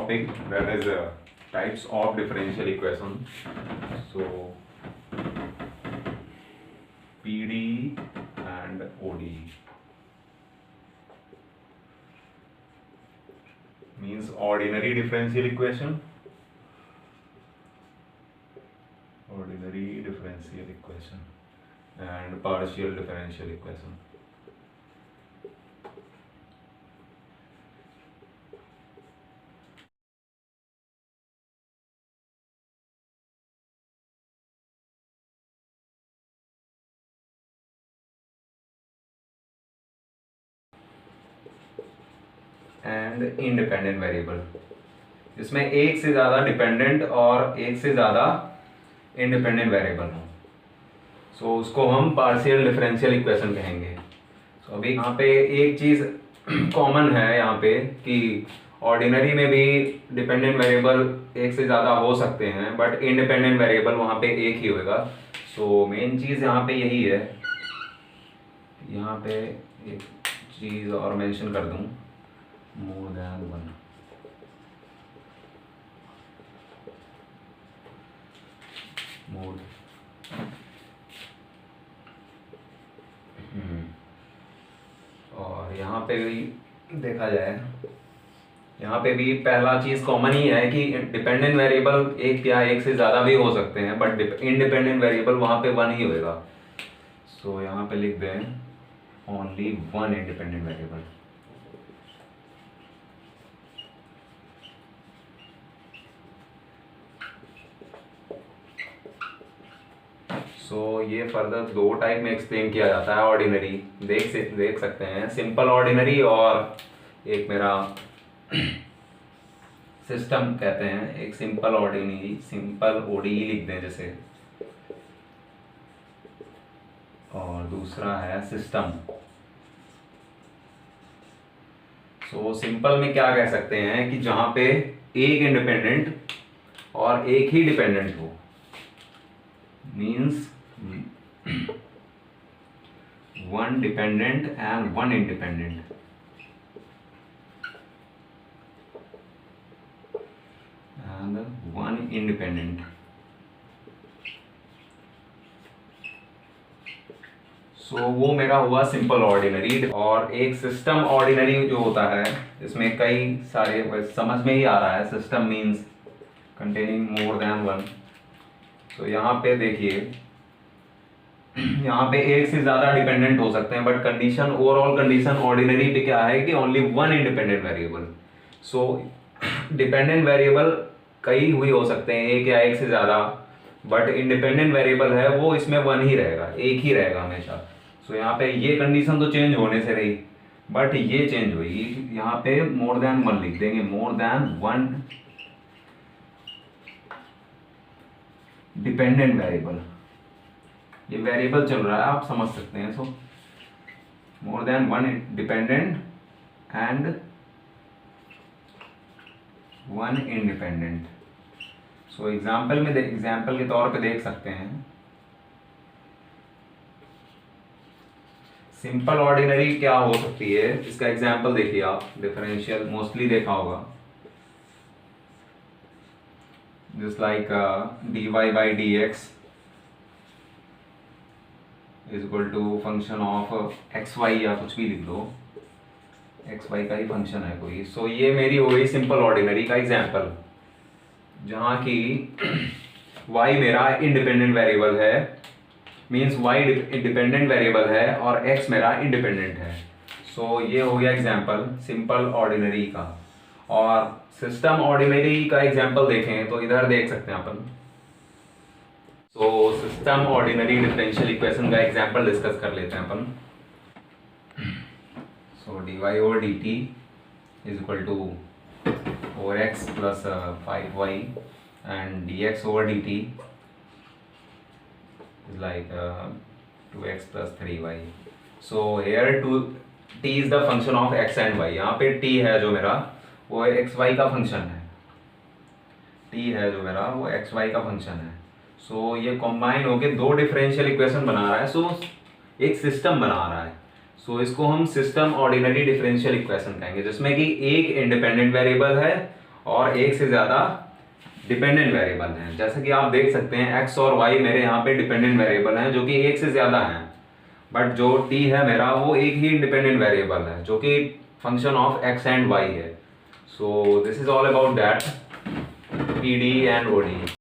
topic, that is types of differential equation. So PDE and ODE means ordinary differential equation, and partial differential equation. And independent variable, जिसमें एक से ज़्यादा dependent और एक से ज़्यादा इंडिपेंडेंट वेरिएबल हो, सो उसको हम पार्शियल डिफरेंशियल इक्वेशन कहेंगे. सो अभी यहाँ पे एक चीज़ कॉमन है यहाँ पे कि ऑर्डिनरी में भी डिपेंडेंट वेरिएबल एक से ज़्यादा हो सकते हैं, बट इंडिपेंडेंट वेरिएबल वहाँ पे एक ही होएगा. सो मेन चीज़ यहाँ पे यही है. यहाँ पे एक चीज़ और मेंशन कर दूँ, more than one. More. और यहाँ पे भी देखा जाए, यहाँ पे भी पहला चीज़ कॉमन ही है कि डिपेंडेंट वेरिएबल एक या एक से ज़्यादा भी हो सकते हैं, बट इंडिपेंडेंट वेरिएबल वहाँ पे वन ही होएगा. सो यहाँ पे लिख दें ओनली वन इंडिपेंडेंट वेरिएबल. सो ये फर्दर दो टाइप में एक्सप्लेन किया जाता है ऑर्डिनरी. देख सकते हैं सिंपल ऑर्डिनरी, और एक मेरा सिस्टम कहते हैं. एक सिंपल ऑर्डिनरी, सिंपल ओडीई लिख दें जैसे, और दूसरा है सिस्टम. सो सिंपल में क्या कह सकते हैं कि जहां पे एक इंडिपेंडेंट और एक ही डिपेंडेंट हो, means one dependent and one independent. And one independent. सो वो मेरा हुआ सिंपल ऑर्डिनरी. और एक सिस्टम ऑर्डिनरी जो होता है, इसमें कई सारे समझ में ही आ रहा है. सिस्टम मीन्स कंटेनिंग मोर देन वन. तो यहाँ पे देखिए, यहाँ पे एक से ज़्यादा डिपेंडेंट हो सकते हैं, but condition, overall condition ordinary पे क्या है कि ओनली वन इंडिपेंडेंट वेरिएबल. सो डिपेंडेंट वेरिएबल कई हुई हो सकते हैं, एक या एक से ज़्यादा, बट इंडिपेंडेंट वेरिएबल है वो इसमें वन ही रहेगा, एक ही रहेगा हमेशा. सो यहाँ पे ये कंडीशन तो चेंज होने से रही, बट ये चेंज हुई. यहाँ पे मोर देन वन लिख देंगे, more than one dependent variable. ये वेरिएबल चल रहा है, आप समझ सकते हैं. So more than one dependent and one independent. So example में एग्जाम्पल के तौर पे देख सकते हैं. सिंपल ऑर्डिनरी क्या हो सकती है, इसका एग्जाम्पल देखिए आप. डिफरेंशियल मोस्टली देखा होगा, just like dy by dx is equal to function of xy, या कुछ भी लिख दो, xy का ही फंक्शन है कोई. सो ये मेरी हो गई सिंपल ऑर्डिनरी का एग्जाम्पल, जहाँ की y मेरा इंडिपेंडेंट वेरिएबल है, मीन्स y डिपेंडेंट वेरिएबल है और x मेरा इंडिपेंडेंट है. सो ये हो गया एग्जाम्पल सिंपल ऑर्डिनरी का. और सिस्टम ऑर्डिनरी का एग्जाम्पल देखें तो इधर देख सकते हैं अपन. So system ordinary differential equation का एग्जाम्पल डिस्कस कर लेते हैं अपन. So dy over dt is equal to 4x plus 5y and dx over dt is like 2x plus 3y. So here t is the function of x and y. यहाँ पे t है जो मेरा, वो एक्स वाई का function है. t है जो मेरा, वो एक्स वाई का फंक्शन है. सो ये कॉम्बाइन होके दो डिफरेंशियल इक्वेशन बना रहा है. सो एक सिस्टम बना रहा है. सो इसको हम सिस्टम ऑर्डिनरी डिफरेंशियल इक्वेशन कहेंगे, जिसमें कि एक इंडिपेंडेंट वेरिएबल है और एक से ज़्यादा डिपेंडेंट वेरिएबल हैं। जैसे कि आप देख सकते हैं x और y मेरे यहाँ पे डिपेंडेंट वेरिएबल हैं जो कि एक से ज़्यादा हैं, बट जो t है मेरा वो एक ही इंडिपेंडेंट वेरिएबल है जो कि function of x and y है। So this is all about that PD and ODE।